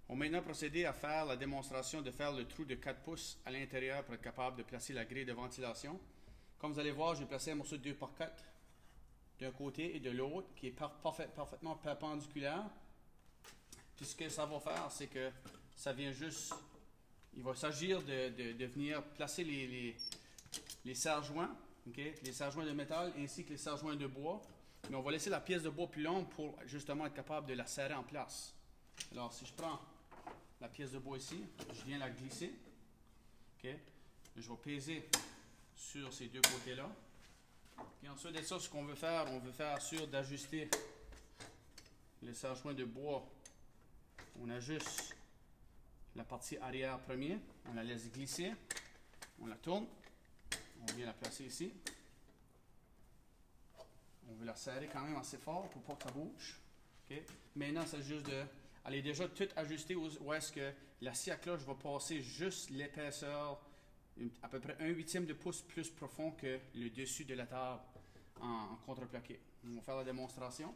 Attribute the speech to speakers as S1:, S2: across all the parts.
S1: On va maintenant procéder à faire la démonstration de faire le trou de 4 pouces à l'intérieur pour être capable de placer la grille de ventilation. Comme vous allez voir, j'ai placé un morceau de 2x4 d'un côté et de l'autre qui est parfaitement perpendiculaire. Puis ce que ça va faire, c'est que ça vient juste, il va s'agir de venir placer les serre-joints, les serre-joints de métal ainsi que les serre-joints de bois. Mais on va laisser la pièce de bois plus longue pour justement être capable de la serrer en place. Alors si je prends la pièce de bois ici, je viens la glisser. Je vais peser sur ces deux côtés-là. Puis ensuite de ça, ce qu'on veut faire, on veut faire sûr d'ajuster le serre-joint de bois. On ajuste la partie arrière premier, on la laisse glisser, on la tourne, on vient la placer ici. On veut la serrer quand même assez fort pour pas que ça bouge. Maintenant, c'est juste de... Elle est déjà toute ajustée où est-ce que la scie à cloche va passer juste l'épaisseur, à peu près 1/8 de pouce plus profond que le dessus de la table en contreplaqué. On va faire la démonstration.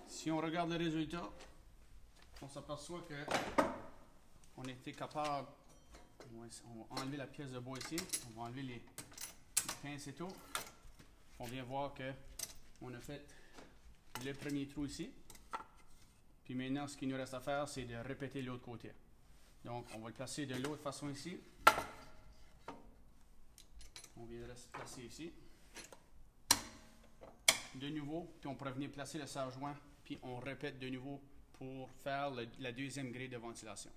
S1: Si on regarde le résultat, on s'aperçoit qu'on était capable, on va enlever la pièce de bois ici, on va enlever les pinces et tout. On vient voir qu'on a fait le premier trou ici. Puis maintenant, ce qu'il nous reste à faire, c'est de répéter l'autre côté. Donc, on va le placer de l'autre façon ici. On vient de se placer ici. De nouveau, puis on pourrait venir placer le serre-joint, puis on répète de nouveau pour faire la deuxième grille de ventilation.